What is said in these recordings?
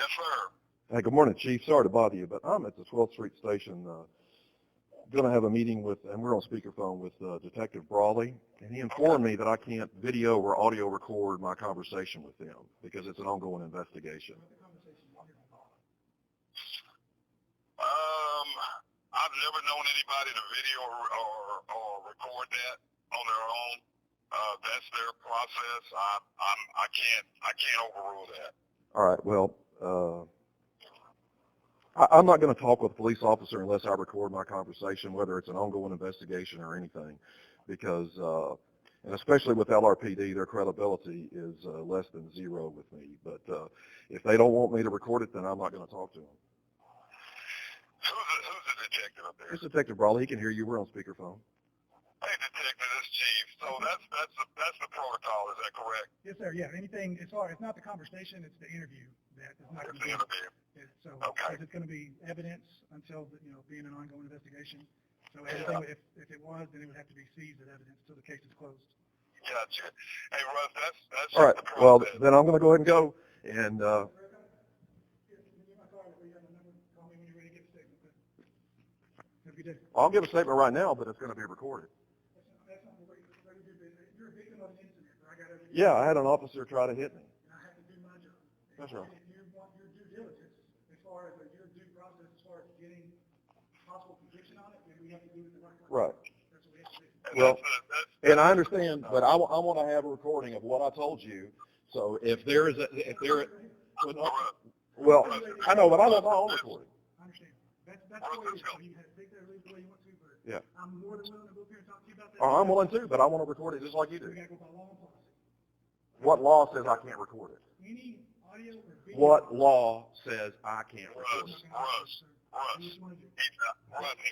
Yes, sir. Hey, good morning, Chief. Sorry to bother you, but I'm at the 12th Street Station going to have a meeting with, and we're on speakerphone with Detective Brawley, and he informed me that I can't video or audio record my conversation with them because it's an ongoing investigation. I've never known anybody to video or record that on their own. That's their process. I can't overrule that. All right. Well, I'm not going to talk with a police officer unless I record my conversation, whether it's an ongoing investigation or anything, because, and especially with LRPD, their credibility is less than zero with me. But if they don't want me to record it, then I'm not going to talk to them. Who's the detective up there? It's Detective Brawley. He can hear you. We're on speakerphone. Hey, detective, this is Chief. So that's the protocol. Is that correct? Yes, sir. Yeah. Anything as far, it's not the conversation, it's the interview. That is not It's going the to be. interview. So Okay. it's going to be evidence until being an ongoing investigation. So everything, if it was, then it would have to be seized as evidence until the case is closed. Gotcha. Hey, Russ, that's All right. the process. Well, then I'm going to go ahead and go. And I'll give a statement right now, but it's going to be recorded. Yeah, I had an officer try to hit me. I have to do my job. That's right. If you want your due diligence, as far as your due process, as far as getting possible conviction on it, then we have to do it the right way. Right. That's what we have to do. Well, and I understand, but I want to have a recording of what I told you. So if there is well, I know, but I want my own recording. I understand. That's the way it is. You have to take that the way you want to, but Yeah. I'm more than willing to go up here and talk to you about that. Oh, I'm willing to, but I want to record it just like you We do. got to go by law and policy. What law says I can't record it? Any audio or video. What law says I can't record it? Russ, he's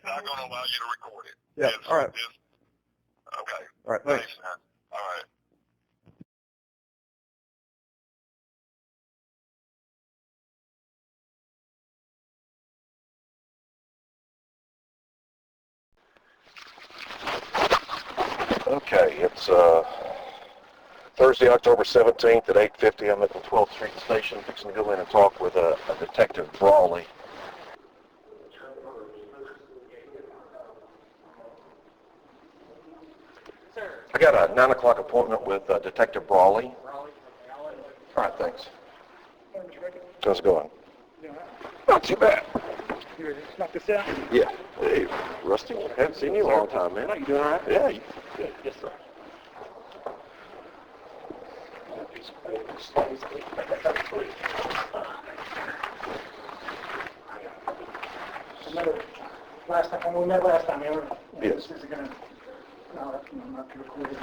not going to allow you to record it. Yeah. All right. Okay. All right. Thanks. Man. All right. Okay, it's Thursday, October 17th at 8:50. I'm at the 12th Street Station, fixing to go in and talk with a Detective Brawley. I got a 9 o'clock appointment with Detective Brawley. All right, thanks. How's it going? Not too bad. You ready to snuff this out? Yeah. Hey, Rusty, I haven't seen you in a long time, man. How you doing, all right? Yeah. Good. Yes, sir. Last time, when we met last time, Yes. this is going to, not to record it.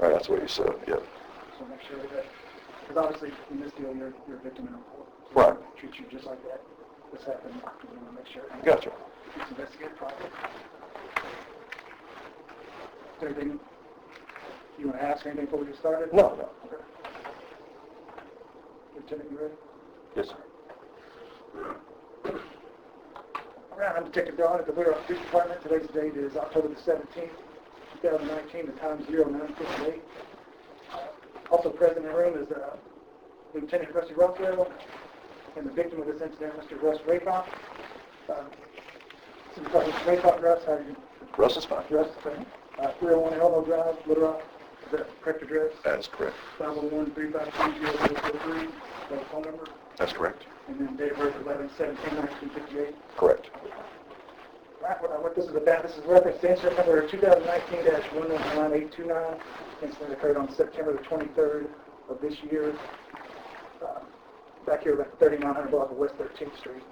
Right, that's what you said, yeah. So make sure that, because obviously in this deal, you're a victim in a court. Right. Treat you just like that. This happened, we want to make sure. Gotcha. It's investigated properly. Is there anything you want to ask, anything before we get started? No. Okay. Lieutenant, you ready? Yes, sir. All right, I'm Detective Brad at the Little Rock Police Department. Today's date is October the 17th, 2019. The time is 09:58. Also present in the room is Lieutenant Rusty Rothwell and the victim of this incident, Mr. Russ Rayfock. So we call Mr. Rayfock, Russ. How are you? Russ is fine. Russ, 301 Elbow Drive, Little Rock. Is that the correct address? That is correct. 501-353-0003. That's the phone number. That's correct. And then date of birth 11/17/1958. Correct. Right, what this is about, this is reference to incident number 2019-119829. Incident occurred on September the 23rd of this year. Back here about 3900 block of West 13th Street.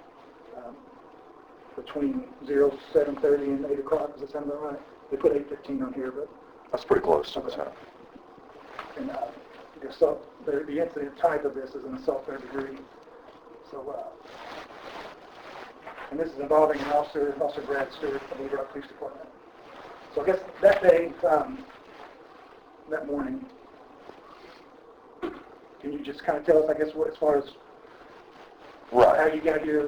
Between 07:30 and 8 o'clock, does that sound about right? They put 8:15 on here, but... That's pretty close to the time. And the assault, the incident type of this is an assault third degree. So, and this is involving an Officer Brad Stewart of the Little Rock Police Department. So I guess that day, that morning, can you just kind of tell us, I guess, what, as far as how you got here,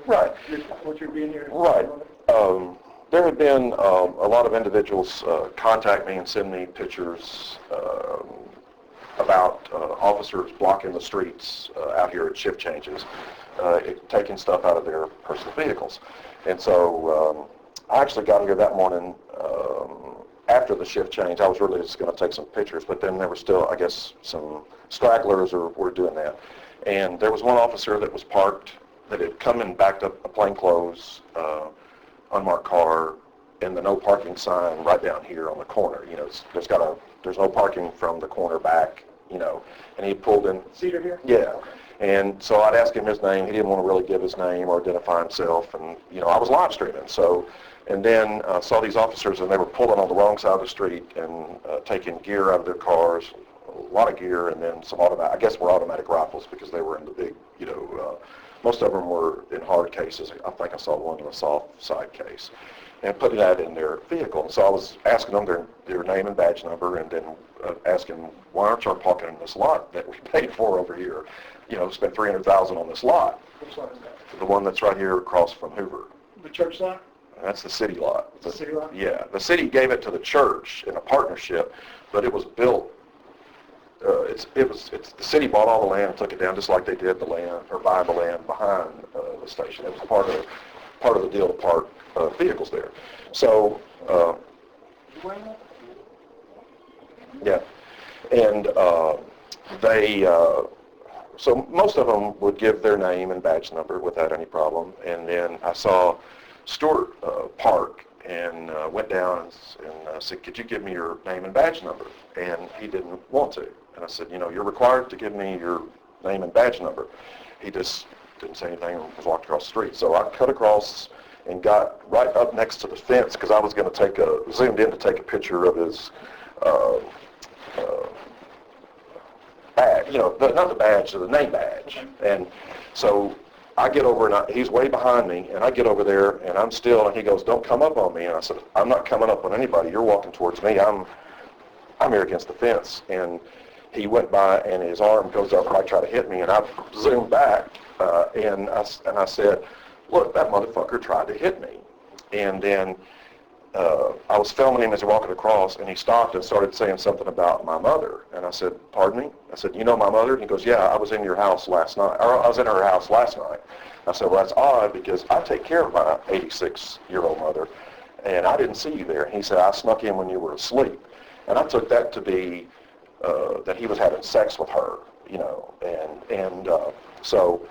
what you're being here? Right. There had been a lot of individuals contact me and send me pictures about officers blocking the streets out here at shift changes, taking stuff out of their personal vehicles. And so I actually got here that morning after the shift change. I was really just going to take some pictures, but then there were still, I guess, some stragglers were doing that. And there was one officer that was parked, that had come and backed up a plainclothes unmarked car and the no parking sign right down here on the corner. You know, there's no parking from the corner back, you know, and he pulled in. Cedar here? Yeah. And so I'd ask him his name. He didn't want to really give his name or identify himself. And, you know, I was live streaming. So, and then saw these officers, and they were pulling on the wrong side of the street and taking gear out of their cars, a lot of gear, and then some automatic, I guess were automatic rifles because they were in the big, you know, most of them were in hard cases. I think I saw one in a soft side case. And putting that in their vehicle. And so I was asking them their name and badge number, and then asking, why aren't y'all parking in this lot that we paid for over here? You know, spent $300,000 on this lot. Which lot is that? The one that's right here across from Hoover. The church lot? That's the city lot. The city lot? Yeah, the city gave it to the church in a partnership, but it was built. The city bought all the land and took it down, just like they did the land, or buying the land behind the station. It was part of the deal to park vehicles there. So, yeah, and so most of them would give their name and badge number without any problem. And then I saw Stuart park and went down and said, could you give me your name and badge number? And he didn't want to. And I said, you know, you're required to give me your name and badge number. He just didn't say anything and was walked across the street. So I cut across and got right up next to the fence because I was going to zoomed in to take a picture of his badge, you know, not the badge, the name badge. And so I get over, and he's way behind me, and I get over there, and I'm still, and he goes, don't come up on me. And I said, I'm not coming up on anybody. You're walking towards me. I'm here against the fence. And he went by, and his arm goes up, and I try to hit me, and I zoomed back, and I said, look, that motherfucker tried to hit me. And then I was filming him as he was walking across, and he stopped and started saying something about my mother. And I said, pardon me? I said, you know my mother? And he goes, yeah, I was in your house last night. Or I was in her house last night. I said, well, that's odd because I take care of my 86-year-old mother, and I didn't see you there. And he said, I snuck in when you were asleep. And I took that to be that he was having sex with her, you know. And so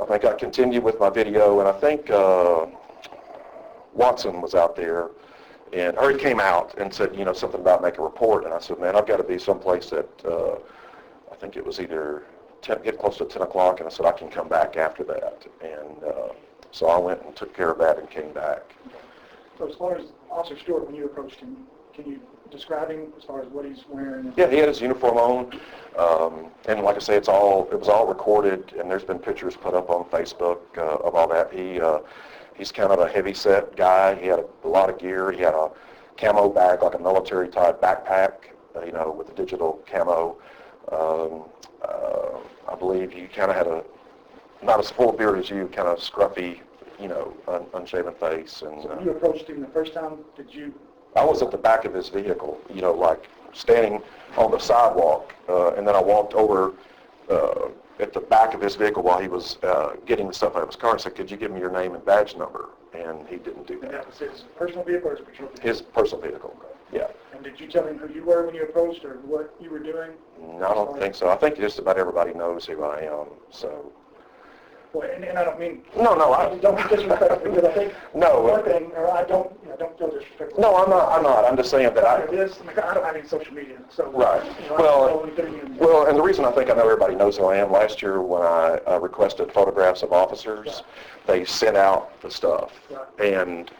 I think I continued with my video, and I think Watson was out there, or he came out and said, you know, something about make a report. And I said, man, I've got to be someplace at, I think it was either get close to 10 o'clock, and I said, I can come back after that. And so I went and took care of that and came back. So as far as Officer Stewart, when you approached him, can you describe him as far as what he's wearing? Yeah, he had his uniform on, and like I say, it was all recorded, and there's been pictures put up on Facebook of all that. He's kind of a heavy-set guy. He had a lot of gear. He had a camo bag, like a military-type backpack, you know, with the digital camo. I believe he kind of had not as full a beard as you, kind of scruffy, you know, unshaven face. And so when you approached him the first time, did you? I was at the back of his vehicle, you know, like standing on the sidewalk, and then I walked over at the back of his vehicle while he was getting the stuff out of his car and said, could you give me your name and badge number? And he didn't do that. And that was his personal vehicle or his patrol vehicle? His personal vehicle, yeah. And did you tell him who you were when you approached or what you were doing? No, I don't think so. I think just about everybody knows who I am, so. Well, and I don't mean... No, don't be disrespectful, because I think no, one thing, or I don't feel disrespectful. No, I'm not. I'm just saying that I don't have any social media, so... Right. You know, well, and the reason I think I know everybody knows who I am, last year when I requested photographs of officers, they sent out the stuff. Right. And,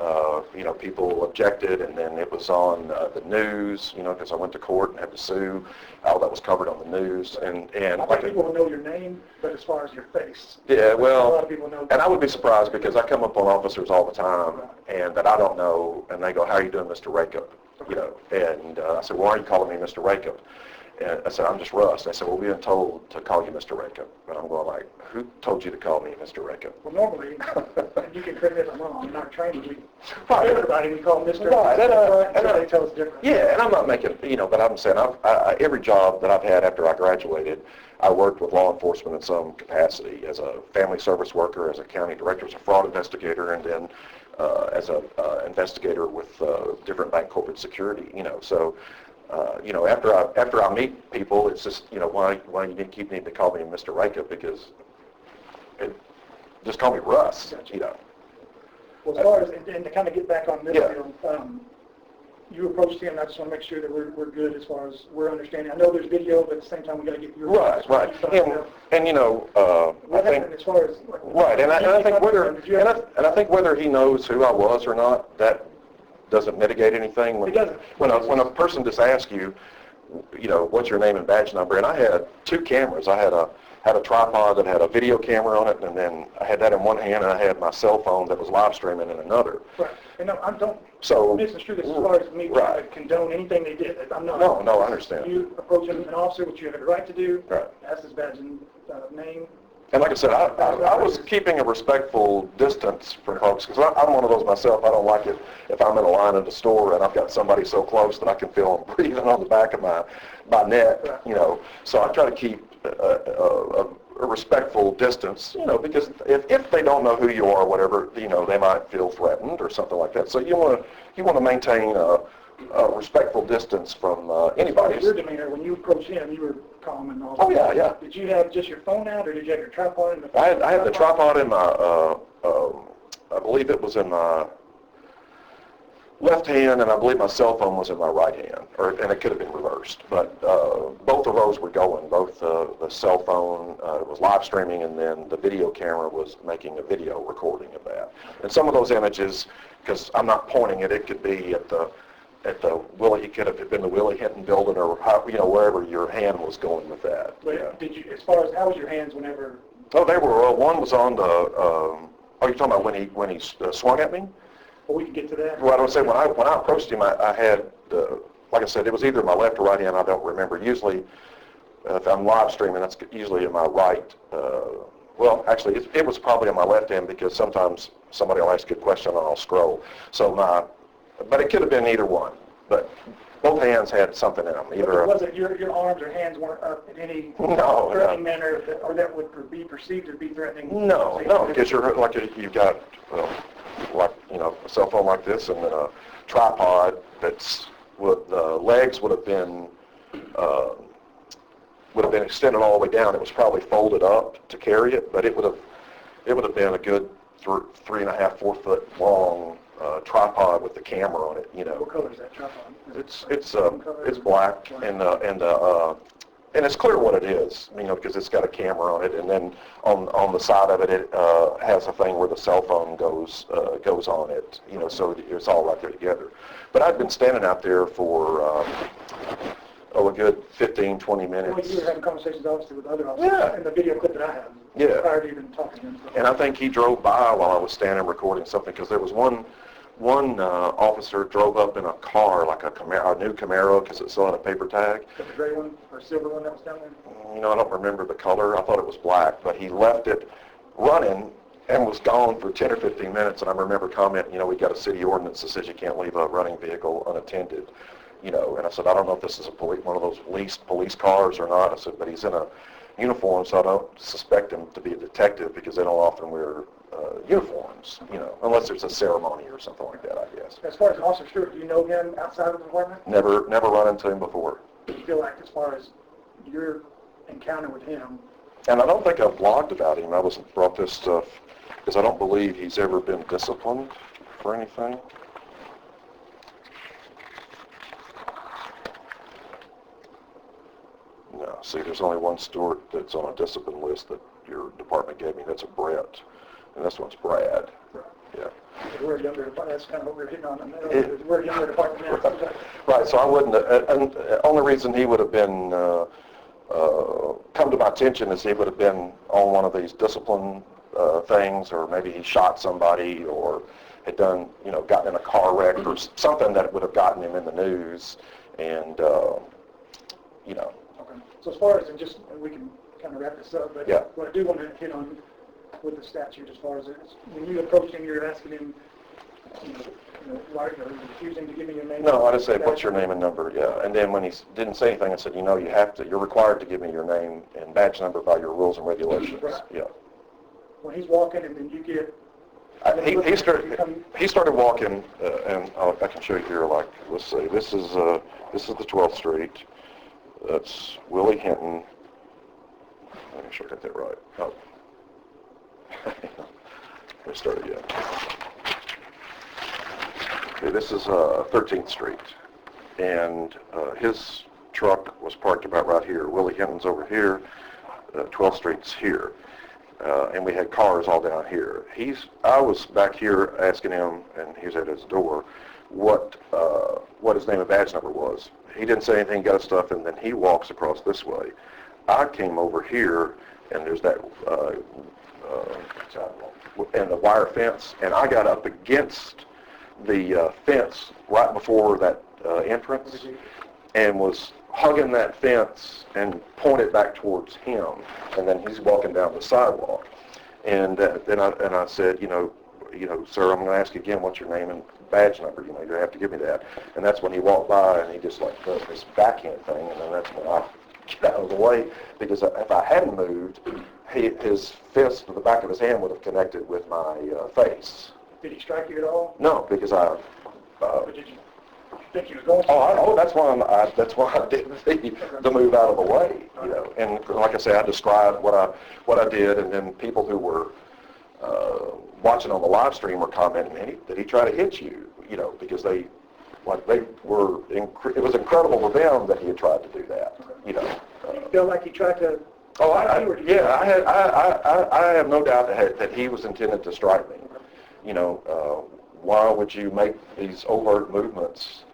you know, people objected, and then it was on the news, you know, because I went to court and had to sue. All that was covered on the news. And I think people will know your name, but as far as your face... Yeah, well, a lot of people know. And I would be surprised because I come up on officers all the time, and that I don't know, and they go, how are you doing, Mr. Rakup? You know, and I said, why are you calling me Mr. Rakup? And I said, I'm just Russ. And they said, well, we've been told to call you Mr. Rakup. And I'm going like, who told you to call me Mr. Rakup? Well, normally, and you can correct me if I'm wrong, in our training, we, Right. everybody, we call them Mr. Right, until they tell us different. Yeah, and I'm not making, but I'm saying every job that I've had after I graduated, I worked with law enforcement in some capacity as a family service worker, as a county director, as a fraud investigator, and then as a investigator with different bank corporate security. So after I meet people, it's just why you need to keep needing to call me Mr. Raka, because just call me Russ. Well, as far as, and to kind of get back on this, Yeah. You approached him, and I just want to make sure that we're good as far as we're understanding. I know there's video, but at the same time, we got to get your... Right. What I think... happened as far as... Like, Right, and I think whether he knows who I was or not, that doesn't mitigate anything. It doesn't. When a person just asks you, what's your name and badge number, and I had 2 cameras. I had a tripod that had a video camera on it, and then I had that in one hand, and I had my cell phone that was live streaming in another. Right. And I don't So, misconstrue this as far as me trying to condone anything they did. I'm not. No, I understand. You approach an officer, which you have the right to do. Right. Ask his badge and name. And like I said, I was keeping a respectful distance from folks, because I'm one of those myself. I don't like it if I'm in a line at a store and I've got somebody so close that I can feel them breathing on the back of my neck, So I try to keep a respectful distance, because if they don't know who you are or whatever, they might feel threatened or something like that. So you want to maintain a respectful distance from anybody. Your demeanor, when you approached him, you were calm and all. Oh, yeah. Did you have just your phone out, or did you have your tripod in the phone? I had the tripod in my, I believe it was in my left hand, and I believe my cell phone was in my right hand, and it could have been reversed. But both of those were going. Both the cell phone was live streaming, and then the video camera was making a video recording of that. And some of those images, because I'm not pointing it, it could be at the Willie, it could have been the Willie Hinton building, or wherever your hand was going with that. But did you, as far as how was your hands whenever? Oh, they were. One was on the. You're talking about when he swung at me? Well, we can get to that. Well, I would say when I approached him, I had, like I said, it was either my left or right hand. I don't remember. Usually, if I'm live streaming, that's usually in my right. Well, actually, it was probably in my left hand, because sometimes somebody will ask a question and I'll scroll. But it could have been either one. But both hands had something in them. Either was it your arms or hands weren't up in any threatening manner, or that would be perceived to be threatening? No, because you've got a cell phone like this, and then a tripod the legs would have been extended all the way down. It was probably folded up to carry it, but it would have been a good 3.5, 4 foot long tripod with the camera on it. What color is that tripod? It's black, and it's clear what it is, because it's got a camera on it, and then on the side of it, it has a thing where the cell phone goes on it, so it's all right there together. But I'd been standing out there for a good 15, 20 minutes. Well, you were having conversations, obviously, with other officers in the video clip that I have. Yeah. Prior to even talking to him. And I think he drove by while I was standing recording something, because there was one officer drove up in a car, like a new Camaro, because it still had a paper tag. The gray one or silver one that was down there? I don't remember the color. I thought it was black, but he left it running and was gone for 10 or 15 minutes. And I remember commenting, we got a city ordinance that says you can't leave a running vehicle unattended. And I said, I don't know if this is one of those leased police cars or not. I said, but he's in a uniform, so I don't suspect him to be a detective, because they don't often wear uniforms, unless there's a ceremony or something like that, I guess. As far as Officer Stewart, do you know him outside of the department? Never run into him before. Do you feel like, as far as your encounter with him? And I don't think I've blogged about him. I wasn't brought this stuff because I don't believe he's ever been disciplined for anything. No, see, there's only one Stewart that's on a discipline list that your department gave me. That's a Brett. And this one's Brad. Yeah. We're a younger department. That's kind of what we're hitting on. We're a younger department now. Right, so I wouldn't, and the only reason he would have been, come to my attention is he would have been on one of these discipline things, or maybe he shot somebody, or had done, gotten in a car wreck, or something that would have gotten him in the news, and, Okay. So as far as, and we can kind of wrap this up, but yeah. what I do want to hit on, with the statute as far as when you approach him, you're asking him, why are you refusing to give me your name? No, I just said, what's your name and number, yeah. And then when he didn't say anything, I said, you're required to give me your name and badge number by your rules and regulations. Right. Yeah. When he's walking and then you get... He started walking, and I can show you here, like, let's see, this is the 12th Street. That's Willie Hinton. Let me make sure I got that right. Oh. Let me start again. Okay, this is 13th Street, and his truck was parked about right here. Willie Hinton's over here, 12th Street's here, and we had cars all down here. I was back here asking him, and he was at his door, what his name and badge number was. He didn't say anything, got his stuff, and then he walks across this way. I came over here, and there's that and the wire fence, and I got up against the fence right before that entrance, and was hugging that fence and pointed back towards him, and then he's walking down the sidewalk, and then I said, sir, I'm going to ask you again, what's your name and badge number? You have to give me that. And that's when he walked by, and he just like does this backhand thing, and then that's when I get out of the way, because if I hadn't moved, his fist to the back of his hand would have connected with my face. Did he strike you at all? No, because But did you think he was going to? That's why I did the move out of the way, And like I say, I described what I did, and then people who were watching on the live stream were commenting, did he try to hit you? Because it was incredible to them that he had tried to do that. You feel like he tried to? I have no doubt that he was intended to strike me. Why would you make these overt movements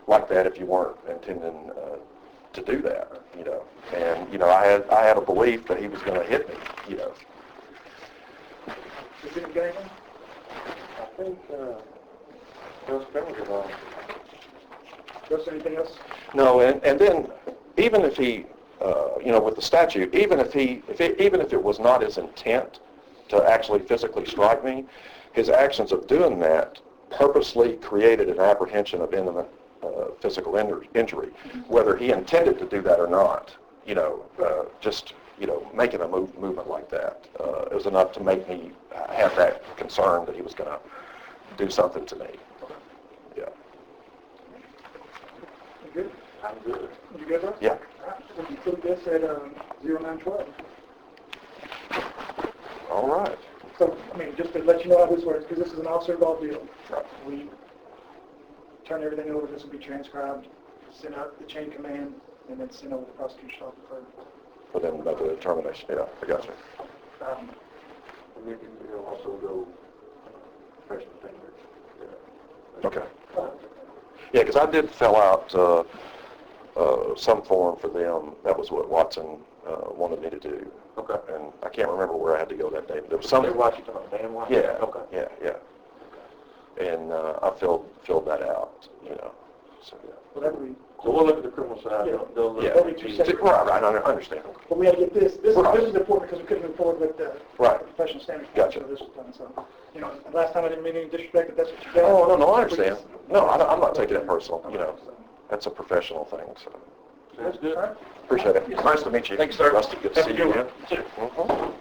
like that if you weren't intending to do that? And I had a belief that he was going to hit me. Is it going? I think those cameras are on. Just anything else? No, and then even if he, with the statute, even if it was not his intent to actually physically strike me, his actions of doing that purposely created an apprehension of imminent physical injury, whether he intended to do that or not. Just making a movement like that it was enough to make me have that concern that he was going to do something to me. Yeah. You good? I'm good. You good, bro? Yeah. We'll conclude this at 0912. All right. So, just to let you know how this works, because this is an officer-involved deal. Right. We turn everything over. This will be transcribed, send out the chain command, and then send over the prosecutor's office For them to make the determination. Yeah, I got you. We can also go professional standards. Okay. Yeah, because I did fill out some form for them. That was what Watson wanted me to do. Okay. And I can't remember where I had to go that day, but there was something. Washington, Dan Washington? Yeah. Okay. Yeah. And I filled that out, So, yeah. Whatever we... So we'll look at the criminal side. Yeah. They'll look There'll be at two the- separate- Right, I understand. But we had to get this. This Right. is important because we couldn't move forward with the professional standards. Gotcha. So this was done. So, last time I didn't mean any disrespect, if that's what you got. Oh, no, I understand. No, I'm not taking it personal, That's a professional thing, so. Sounds good. All right. Appreciate it. Nice to meet you. Thanks, sir. Rusty, good to see you again. Have a good one. Mhm.